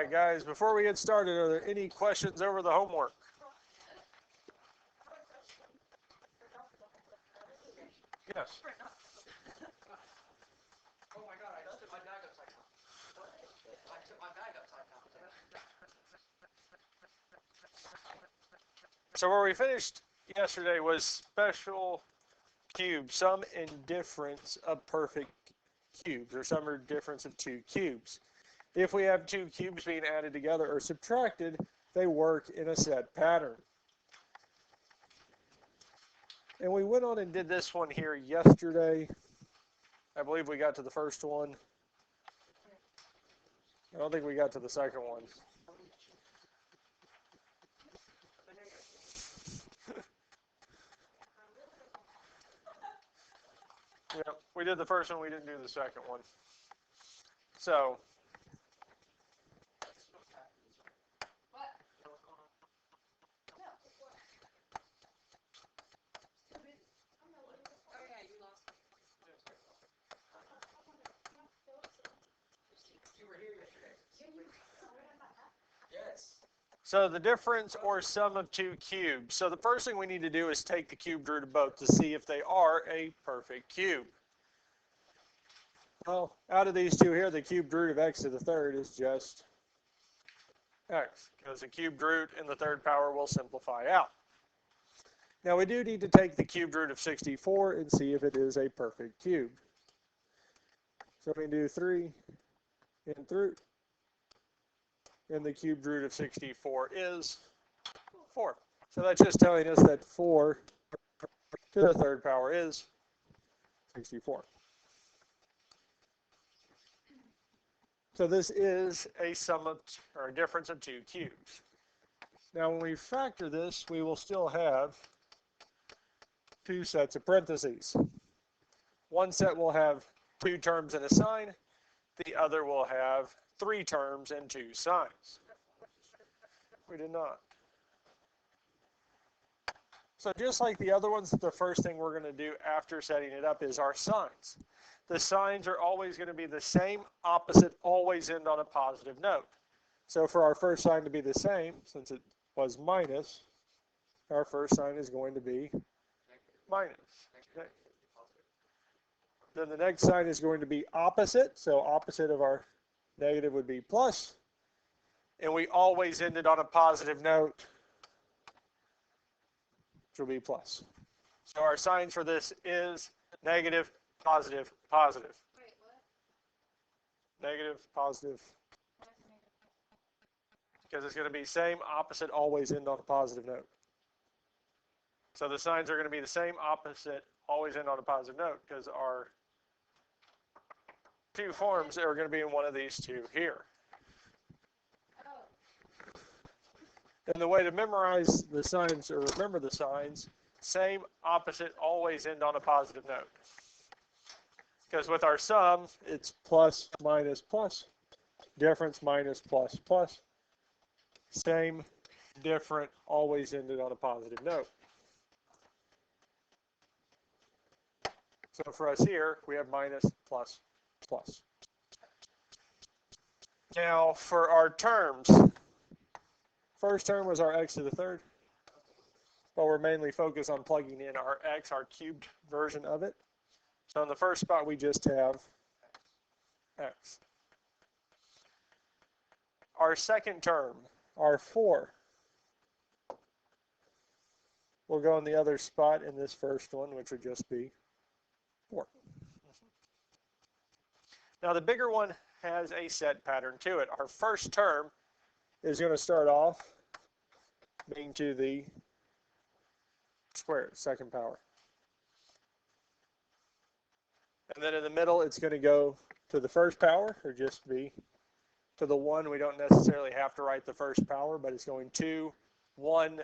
right, guys, before we get started, are there any questions over the homework? Yes. Oh my God, I just took my bag upside down. What? I took my bag upside down. So where we finished yesterday was special cubes, sum and difference of perfect cubes, or sum or difference of two cubes. If we have two cubes being added together or subtracted, they work in a set pattern. And we went on and did this one here yesterday. I believe we got to the first one. I don't think we got to the second one. Yeah, we did the first one, we didn't do the second one. So, Yes. so the difference or sum of two cubes. So the first thing we need to do is take the cubed root of both to see if they are a perfect cube. Well, out of these two here, the cubed root of x to the third is just x, because the cubed root in the third power will simplify out. Now we do need to take the cubed root of 64 and see if it is a perfect cube. So we can do 3 nth root, and the cubed root of 64 is 4. So that's just telling us that 4 to the third power is 64. So this is a sum of, or a difference of two cubes. Now when we factor this, we will still have two sets of parentheses. One set will have two terms and a sign. The other will have three terms and two signs. We did not. So just like the other ones, the first thing we're going to do after setting it up is our signs. The signs are always going to be the same, opposite, always end on a positive note. So for our first sign to be the same, since it was minus, our first sign is going to be minus. Okay. Then the next sign is going to be opposite. So opposite of our negative would be plus. And we always end it on a positive note, which will be plus. So our signs for this is negative, positive, positive. Wait, what? Negative, positive. Because it's going to be same, opposite, always end on a positive note. So the signs are going to be the same, opposite, always end on a positive note, because our two forms are going to be in one of these two here. And the way to memorize the signs, or remember the signs, same, opposite, always end on a positive note. Because with our sum, it's plus, minus, plus, difference, minus, plus, plus. Same, different, always ended on a positive note. So for us here, we have minus, plus, plus. Now for our terms, first term was our x to the third, but we're mainly focused on plugging in our x, our cubed version of it. So in the first spot, we just have x. Our second term, our 4, will go in the other spot in this first one, which would just be 4. Now the bigger one has a set pattern to it. Our first term is going to start off being to the squared, second power. And then in the middle, it's going to go to the first power, or just be to the 1. We don't necessarily have to write the first power, but it's going 2, 1,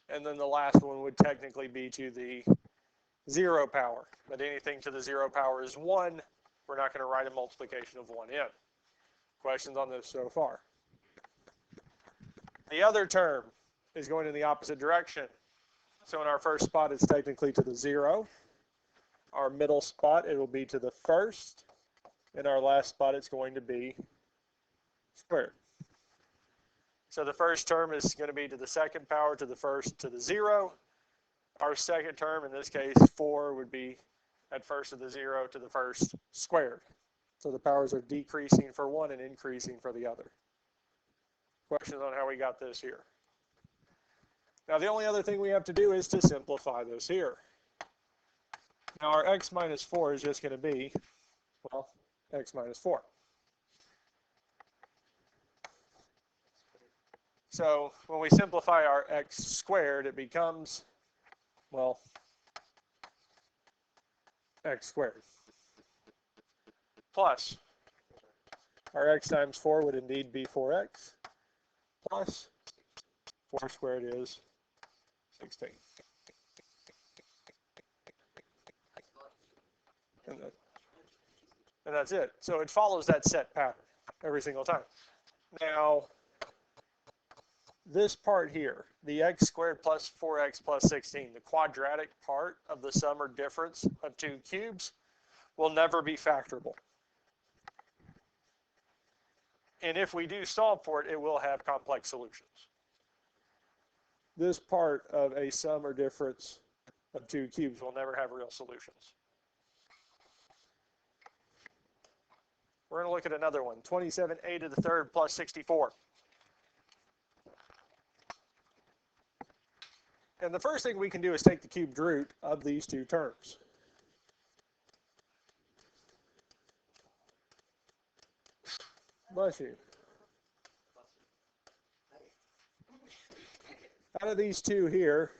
and then the last one would technically be to the 0 power. But anything to the 0 power is 1. We're not going to write a multiplication of 1 in. Questions on this so far? The other term is going in the opposite direction. So in our first spot, it's technically to the 0. Our middle spot, it will be to the first. In our last spot, it's going to be squared. So the first term is going to be to the second power to the first to the 0. Our second term, in this case 4, would be at first to the 0 to the first squared. So the powers are decreasing for one and increasing for the other. Questions on how we got this here? Now the only other thing we have to do is to simplify this here. Now our x minus 4 is just going to be, well, x minus 4. So when we simplify our x squared, it becomes, well, x squared. Plus, our x times 4 would indeed be 4x, plus 4 squared is 16. And that's it. So it follows that set pattern every single time. Now, this part here, the x squared plus 4x plus 16, the quadratic part of the sum or difference of two cubes, will never be factorable. And if we do solve for it, it will have complex solutions. This part of a sum or difference of two cubes will never have real solutions. We're going to look at another one, 27a to the third plus 64. And the first thing we can do is take the cubed root of these two terms. Bless you. Out of these two here,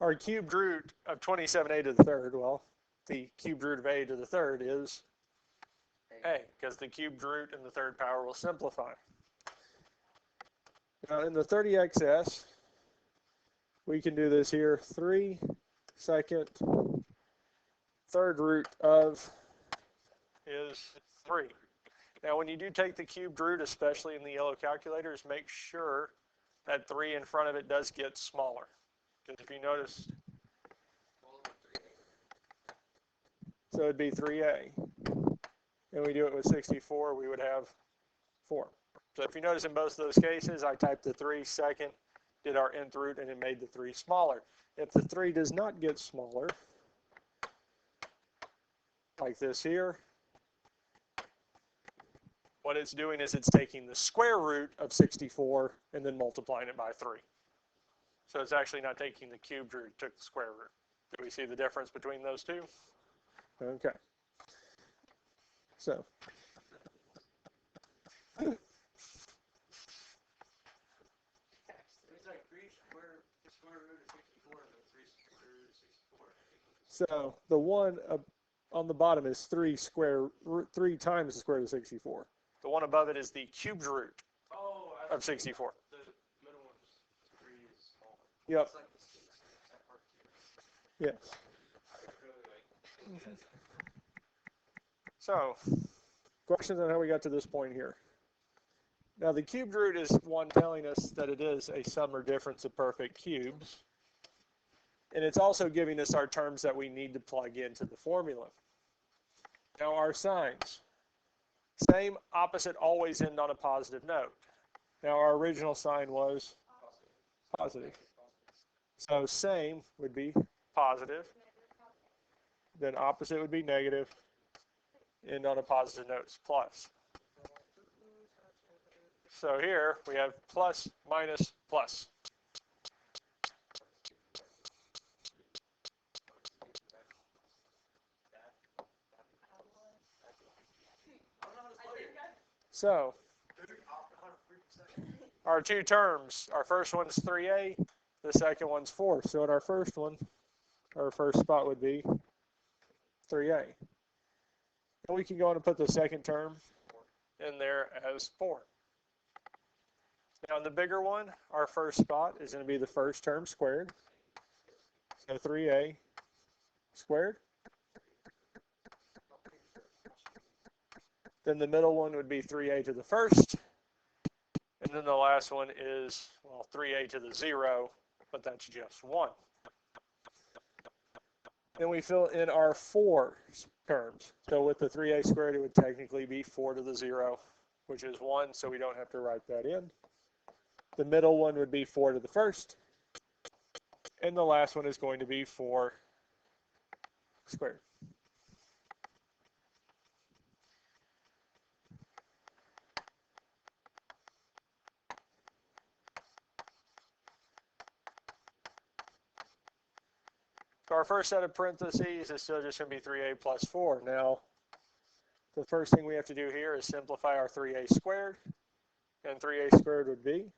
our cubed root of 27a to the third, well, the cubed root of a to the third is a, because the cubed root in the third power will simplify. Now in the 30xs, we can do this here, 3 second third root of is 3. Now when you do take the cubed root, especially in the yellow calculators, make sure that 3 in front of it does get smaller. Because if you notice, so it'd be 3a. And we do it with 64, we would have 4. So if you notice in both of those cases, I typed the 3 second, did our nth root, and it made the 3 smaller. If the 3 does not get smaller, like this here, what it's doing is it's taking the square root of 64 and then multiplying it by 3. So it's actually not taking the cubed root, it took the square root. Do we see the difference between those two? Okay. So, so the one on the bottom is 3 times the square root of 64. The one above it is the cubed root of 64. The middle one's 3 is smaller. Yep. It's like that part here. Yes. Really So, questions on how we got to this point here. Now the cubed root is one telling us that it is a sum or difference of perfect cubes. And it's also giving us our terms that we need to plug into the formula. Now our signs. Same, opposite, always end on a positive note. Now our original sign was positive. So same would be positive. Then opposite would be negative. End on a positive note is plus. So here we have plus, minus, plus. So our two terms, our first one's 3a, the second one's 4. So in our first one, our first spot would be 3a. And we can go on and put the second term in there as 4. Now in the bigger one, our first spot is going to be the first term squared. So 3a squared. Then the middle one would be 3a to the first. And then the last one is, well, 3a to the 0, but that's just 1. Then we fill in our 4 terms. So with the 3a squared, it would technically be 4 to the 0, which is 1, so we don't have to write that in. The middle one would be 4 to the first. And the last one is going to be 4 squared. So our first set of parentheses is still just going to be 3a plus 4. Now, the first thing we have to do here is simplify our 3a squared. And 3a squared would be?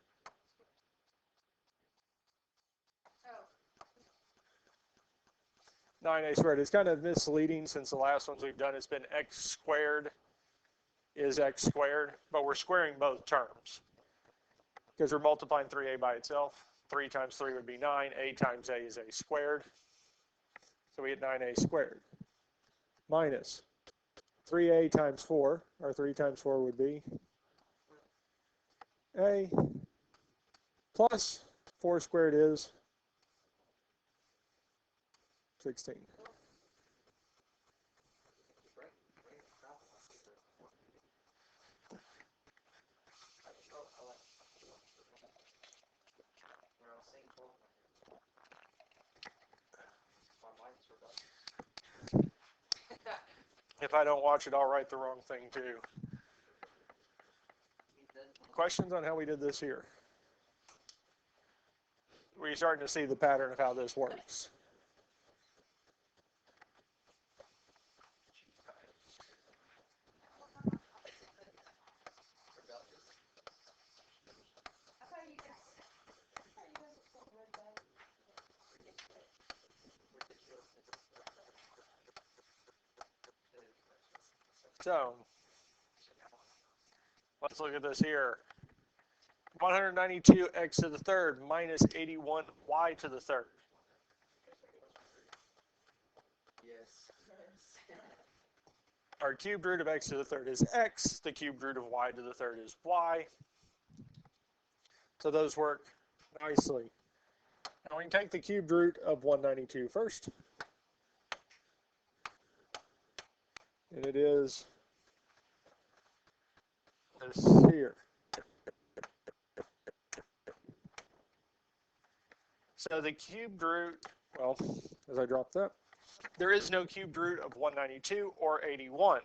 Oh. 9a squared. It's kind of misleading since the last ones we've done has been x squared is x squared, but we're squaring both terms because we're multiplying 3a by itself. 3 times 3 would be 9. A times a is a squared. So we get 9a squared minus 3a times 4, or 3 times 4 would be a plus 4 squared is 16. If I don't watch it, I'll write the wrong thing too. Questions on how we did this here? We're starting to see the pattern of how this works. So, let's look at this here. 192x to the third minus 81y to the third. Yes. Our cubed root of x to the third is x. The cubed root of y to the third is y. So those work nicely. Now we can take the cubed root of 192 first. And it is this here. So the cubed root, well, as I drop that, there is no cubed root of 192 or 81.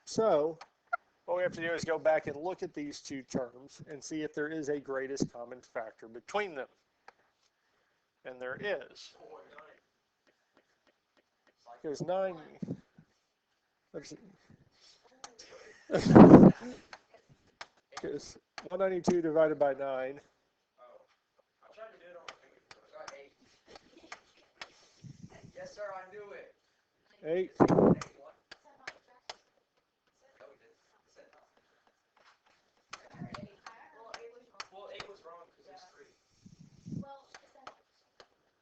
So what we have to do is go back and look at these two terms and see if there is a greatest common factor between them. And there is. There's 9. Let's see. Because 192 divided by 9. I'm trying to do it on the 8. Yes, sir, I knew it. 8. Well, 8 was wrong because it's 3. Well,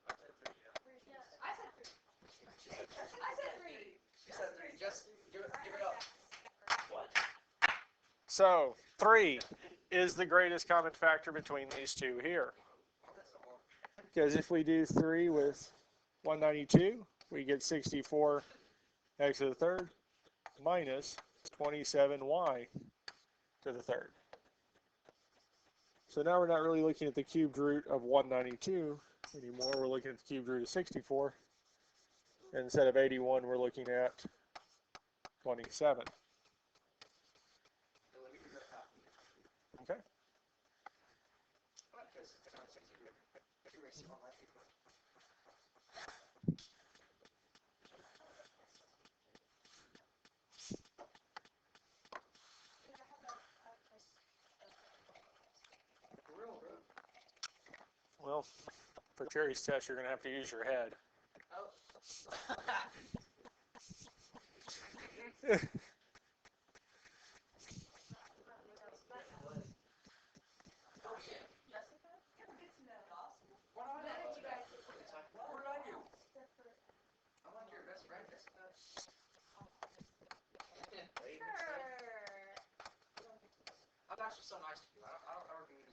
I said 3, yeah. I said 3. I said 3. You said 3. Just give it up. What? So 3 is the greatest common factor between these two here. Because if we do 3 with 192, we get 64 x to the third minus 27y to the third. So now we're not really looking at the cubed root of 192 anymore. We're looking at the cubed root of 64. And instead of 81, we're looking at 27. Okay. Well, for Cherry's test, you're going to have to use your head. Oh. What did I do? I'm like your best friend, Jessica. I'm actually so nice to you. I don't ever mean to.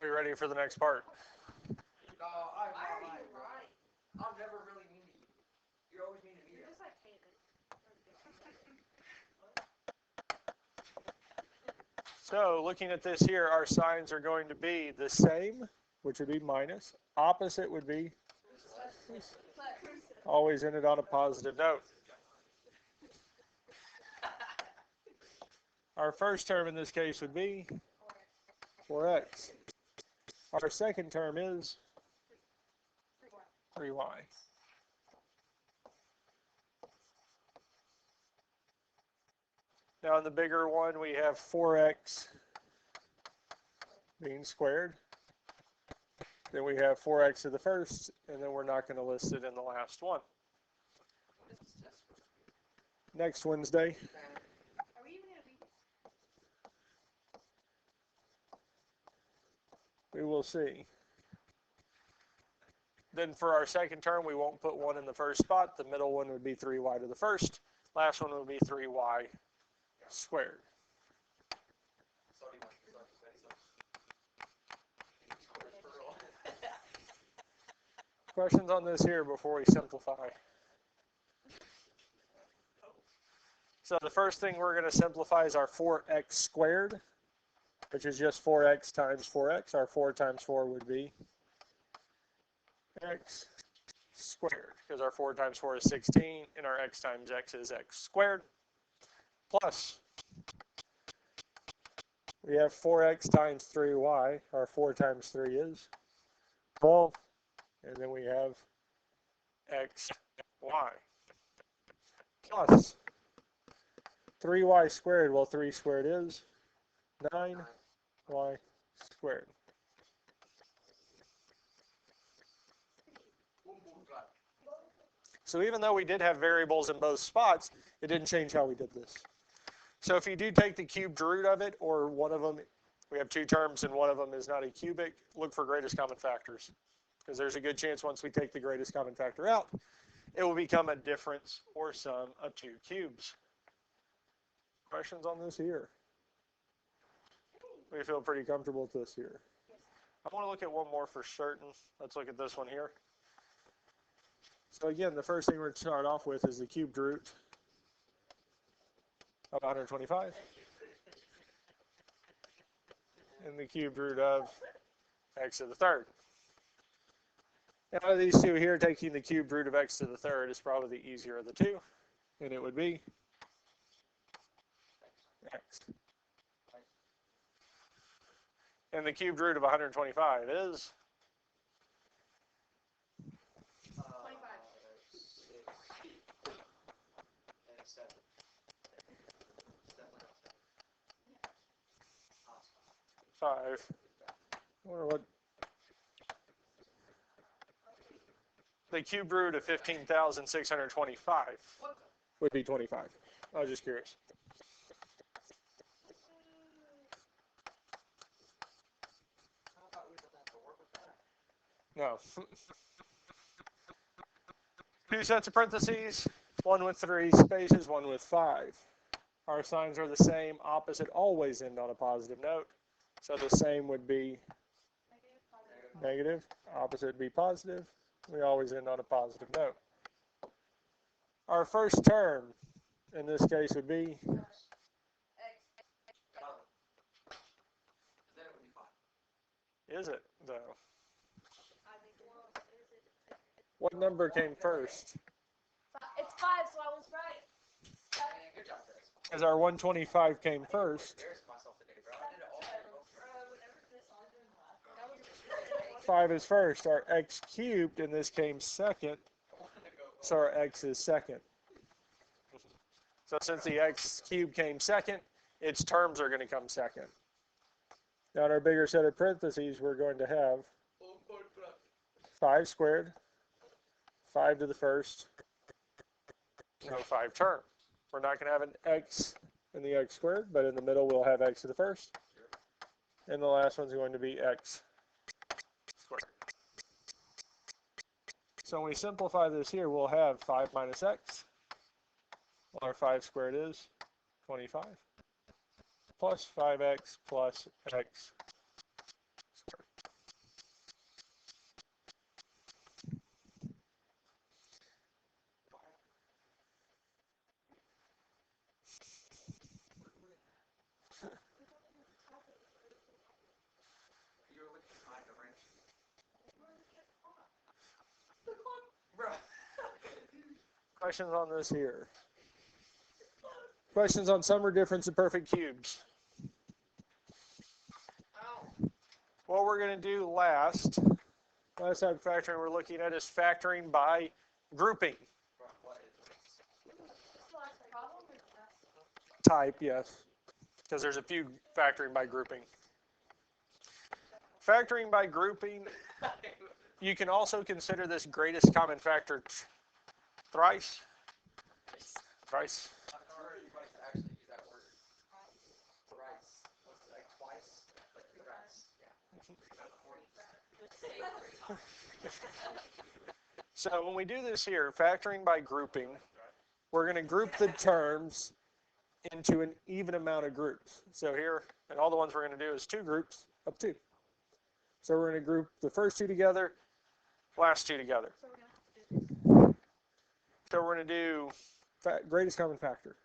Are you ready for the next part? No, I'm right. I'm never really mean to you. You're always mean to me. You're just like So looking at this here, our signs are going to be the same, which would be minus. Opposite would be always ended on a positive note. Our first term in this case would be 4x. Our second term is 3y. Now in the bigger one, we have 4x being squared. Then we have 4x to the first, and then we're not going to list it in the last one. Next Wednesday. Are we even gonna beat this? We will see. Then for our second term, we won't put 1 in the first spot. The middle one would be 3y to the first. Last one would be 3y squared. Questions on this here before we simplify? So the first thing we're going to simplify is our 4x squared, which is just 4x times 4x. Our 4 times 4 would be x squared, because our 4 times 4 is 16, and our x times x is x squared, plus we have 4x times 3y. Our 4 times 3 is 12, and then we have xy plus 3y squared. Well, 3 squared is 9y squared. So even though we did have variables in both spots, it didn't change how we did this. So if you do take the cubed root of it, or one of them, we have 2 terms and one of them is not a cubic, look for greatest common factors. Because there's a good chance once we take the greatest common factor out, it will become a difference or sum of 2 cubes. Questions on this here? We feel pretty comfortable with this here. I want to look at one more for certain. Let's look at this one here. So again, the first thing we're going to start off with is the cubed root of 125 and the cubed root of x to the third. Out of these two here, taking the cubed root of x to the third is probably the easier of the two, and it would be x. And the cubed root of 125 is 5. I wonder what the cube root of 15,625 would be 25. I was just curious. No. 2 sets of parentheses, one with 3 spaces, one with 5. Our signs are the same. Opposite always end on a positive note. So the same would be negative. Opposite would be positive. We always end on a positive note. Our first term in this case would be is it though? What number came first? It's 5, so I was right. As our 125 came first. 5 is first. Our x cubed in this came second, so our x is second. So since the x cubed came second, its terms are going to come second. Now in our bigger set of parentheses, we're going to have 5 squared, 5 to the first, no 5 term. We're not going to have an x in the x squared, but in the middle we'll have x to the first. And the last one's going to be x squared. So when we simplify this here, we'll have 5 minus x. Well, our 5 squared is 25. Plus 5x plus x squared. Questions on this here? Questions on sum or difference of perfect cubes? What we're going to do last type of factoring we're looking at is factoring by grouping. Type, yes, because there's a few factoring by grouping. Factoring by grouping, you can also consider this greatest common factor thrice. Thrice. I've heard you guys actually use that word. Thrice. What's it, like twice? Like thrice. Yeah. So when we do this here, factoring by grouping, we're going to group the terms into an even amount of groups. So here, and all the ones we're going to do is two groups of two. So we're going to group the first two together, last two together. So we're going to do greatest common factor.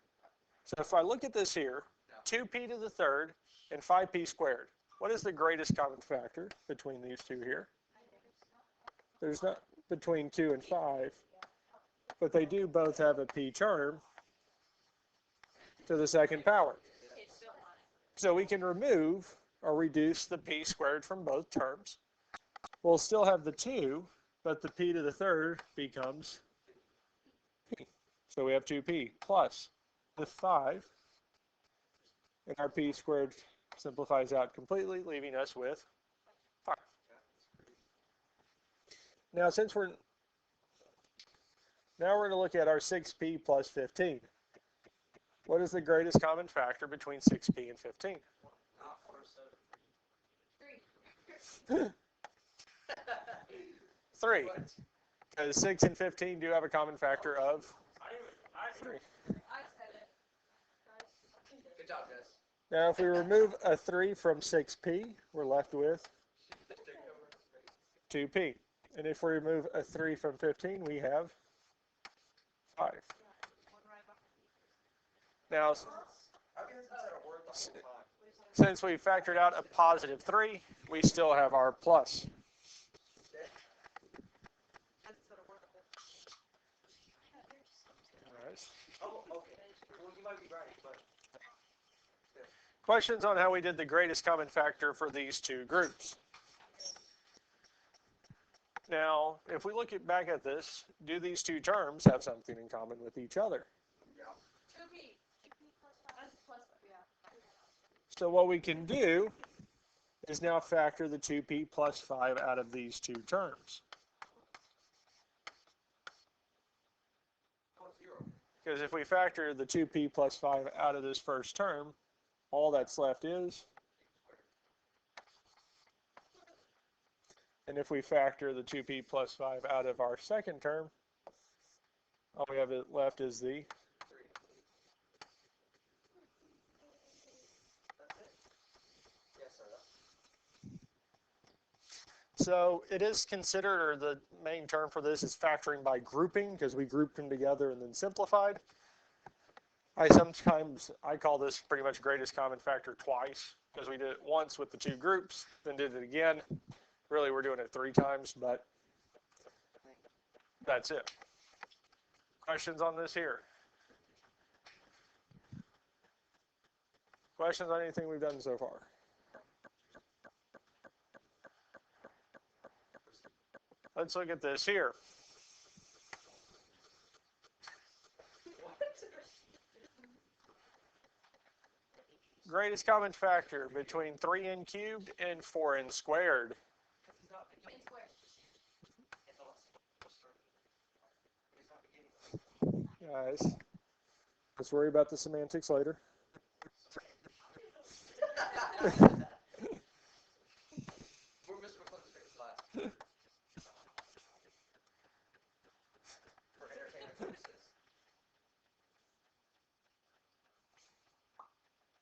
So if I look at this here, 2p to the third and 5p squared. What is the greatest common factor between these two here? There's not between 2 and 5, but they do both have a p term to the second power. So we can remove or reduce the p squared from both terms. We'll still have the 2, but the p to the third becomes p. So we have 2p plus the 5, and our p squared simplifies out completely, leaving us with 5. Now, now we're going to look at our 6p plus 15. What is the greatest common factor between 6p and 15? 3. Because 6 and 15 do have a common factor of 3. Good job, guys. Now, if we remove a 3 from 6p, we're left with 2p. And if we remove a 3 from 15, we have 5. Now, since we factored out a positive 3, we still have our plus. Oh, okay. Well, you might be right, but Questions on how we did the greatest common factor for these two groups? Now, if we look back at this, do these two terms have something in common with each other? So what we can do is now factor the 2p plus 5 out of these two terms. Because if we factor the 2p plus 5 out of this first term, all that's left is, and if we factor the 2p plus 5 out of our second term, all we have left is the So it is considered, or the main term for this is factoring by grouping, because we grouped them together and then simplified. I call this pretty much greatest common factor twice, because we did it once with the two groups, then did it again. Really, we're doing it 3 times, but that's it. Questions on this here? Questions on anything we've done so far? Let's look at this here. Greatest common factor between 3n cubed and 4n squared. Guys, let's worry about the semantics later.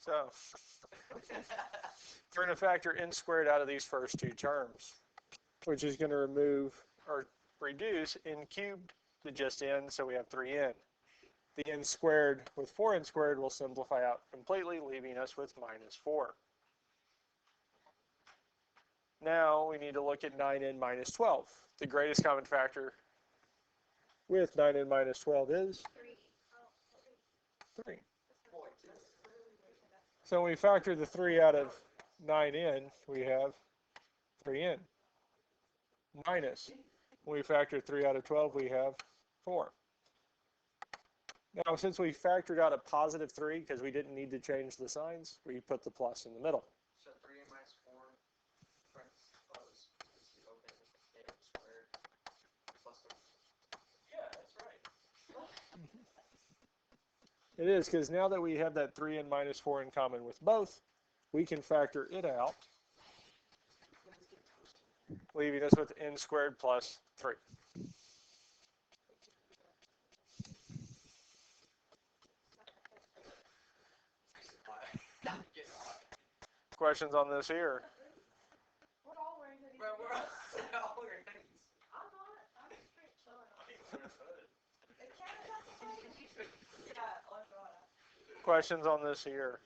So we're going to factor n squared out of these first two terms, which is going to remove or reduce n cubed to just n, so we have 3n. The n squared with 4n squared will simplify out completely, leaving us with minus 4. Now we need to look at 9n minus 12. The greatest common factor with 9n minus 12 is 3. So when we factor the 3 out of 9n, we have 3n. Minus, when we factor 3 out of 12, we have 4. Now, since we factored out a positive 3, because we didn't need to change the signs, we put the plus in the middle. So 3n minus 4 close is open n squared plus 3. Yeah, that's right. It is, because now that we have that 3n minus 4 in common with both, we can factor it out, leaving us with n squared plus 3. Questions on this here? We're all wearing hoodies. We're all wearing hoodies. I'm not. I'm just straight chilling. It can't have the same. Yeah, let's go on. Questions on this here?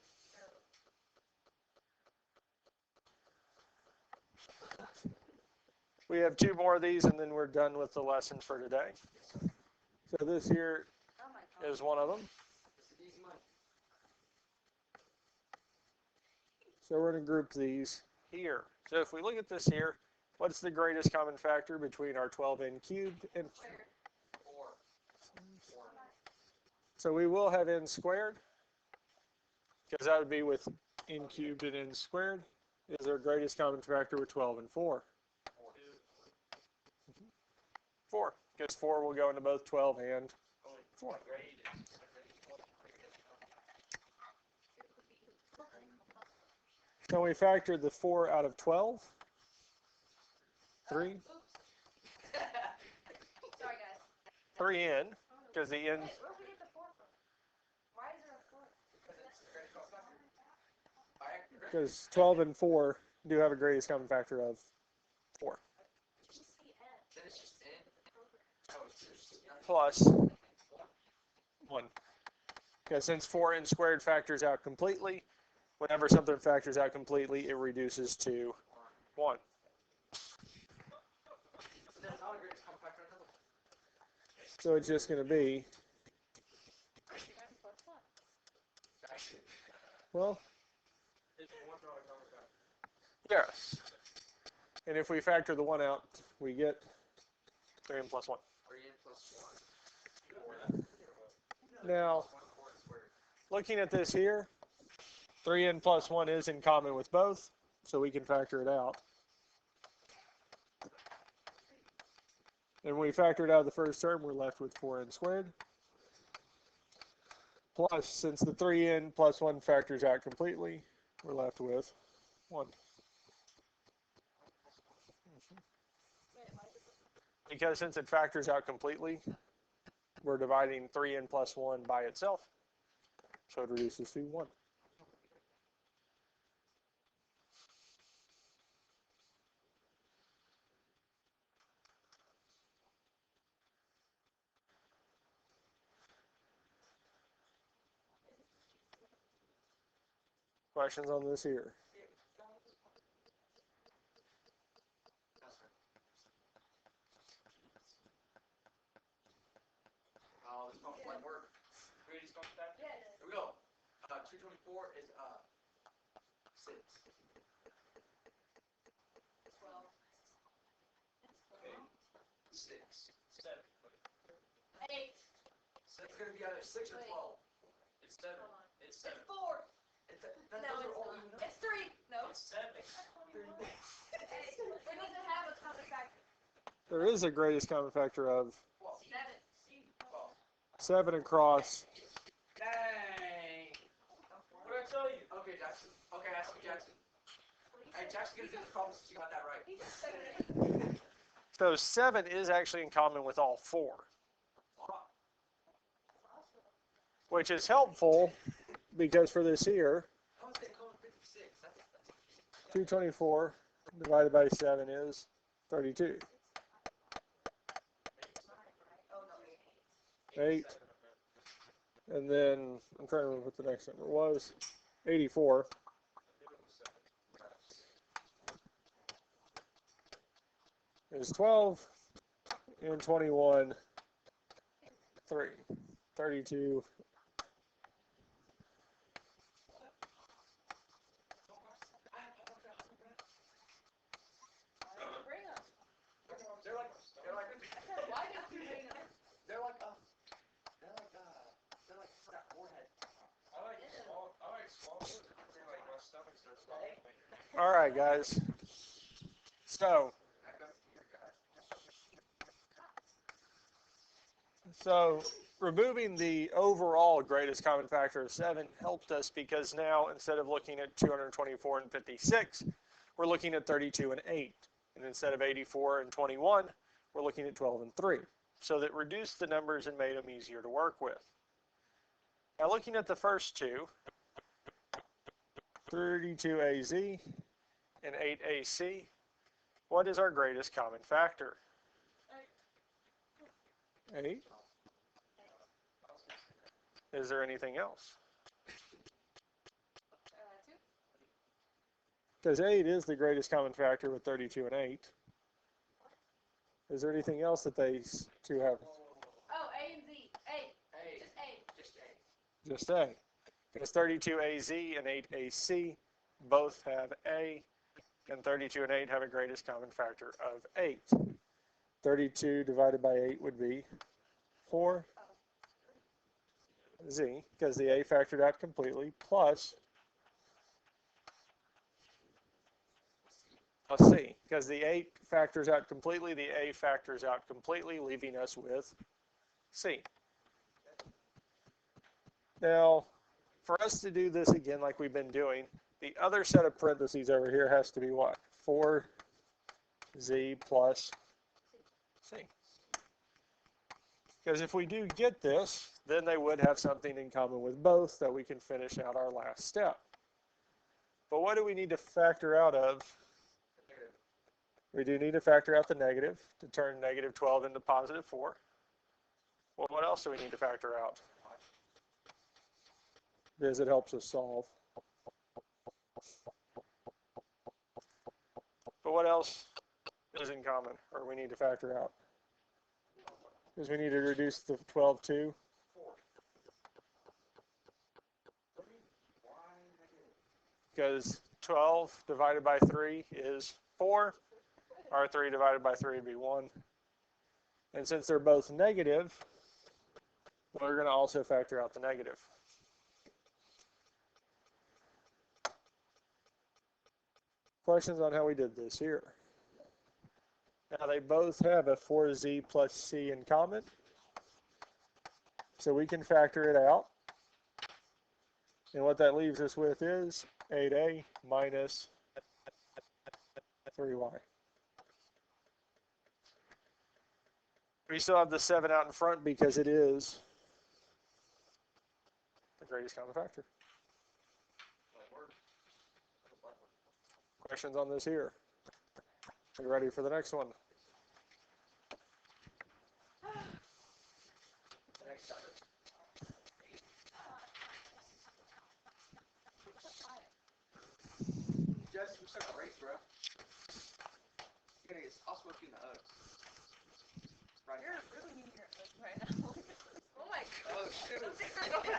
We have 2 more of these, and then we're done with the lessons for today. So this here Oh my god. is one of them. This is easy money. So we're going to group these here. So if we look at this here, what's the greatest common factor between our 12n cubed and 4. so we will have n squared, because that would be with n cubed and n squared. Is our greatest common factor with 12 and 4? 4, because 4 will go into both 12 and 4. So we factored the 4 out of 12. 3. Sorry, guys. 3n, because the n, Wait, where did we get the 4 from? Why is there a 4? because 12 and 4 do have a greatest common factor of 4. Just the N. Then it's just n. Plus 1. Because since 4n squared factors out completely, whenever something factors out completely, it reduces to 1. That's not a greatest common factor another. So it's just going to be, well, yes. And if we factor the 1 out, we get 3n plus 1. 3n plus 1. Now, looking at this here, 3n plus 1 is in common with both, so we can factor it out. And when we factor it out of the first term, we're left with 4n squared. Plus, since the 3n plus 1 factors out completely, we're left with 1. Because since it factors out completely, we're dividing 3n plus 1 by itself, so it reduces to 1. Questions on this here? Oh, this pump might work. Ready to start with that? Yeah, it is. Here we go. 224 is 6. 12. 6. 8. So it's going to be either 6 or Wait. 12. It's 7. Hold on. It's 7. It's 4. Those No, are all it's even not. It's 3. No. It's 7. Hey, we need to have a common factor. There is a greatest common factor of 7. 7 across. Dang. What did I tell you? Okay, Jackson. Okay, ask me, Jackson. Hey, Jackson's going to do this problem since you got that right. So 7 is actually in common with all 4, which is helpful because for this here, How is it going 56? That's 224 divided by 7 is 32. 8. And then, I'm trying to remember what the next number was. 84. Is 12 and 21 3. 32. Bring them. They're like, I said, why did you bring them? they're like that warhead. I like small food. Like my stomach starts falling. All right, guys. So removing the overall greatest common factor of 7 helped us because now instead of looking at 224 and 56, we're looking at 32 and 8. And instead of 84 and 21, we're looking at 12 and 3. So that reduced the numbers and made them easier to work with. Now looking at the first two, 32AZ and 8AC, what is our greatest common factor? 8. Is there anything else? 2. Because 8 is the greatest common factor with 32 and 8. Is there anything else that they two have? Oh, A and Z. A. Just A. Just A. Because 32AZ and 8AC both have A, and 32 and 8 have a greatest common factor of 8. 32 divided by 8 would be 4Z, because the A factored out completely, plus C, because the 8 factors out completely, the A factors out completely, leaving us with C. Now, for us to do this again like we've been doing, the other set of parentheses over here has to be what? 4Z plus C. Because if we do get this, then they would have something in common with both that we can finish out our last step. But what do we need to factor out of? We do need to factor out the negative to turn negative 12 into positive 4. Well, what else do we need to factor out? Because it helps us solve. But what else is in common, or we need to factor out? Because we need to reduce the 12 to 4. because 12 divided by 3 is 4. Our 3 divided by 3 would be 1. And since they're both negative, we're going to also factor out the negative. Questions on how we did this here? Now they both have a 4Z plus C in common. So we can factor it out. And what that leaves us with is 8A minus 3Y. We still have the 7 out in front because it is the greatest common factor. Questions on this here? Are you ready for the next one? Jess, you're so great, bro. I'll smoke you in the O's. Right. You're really mean right now. Oh my god. Oh, shoot. Those things are going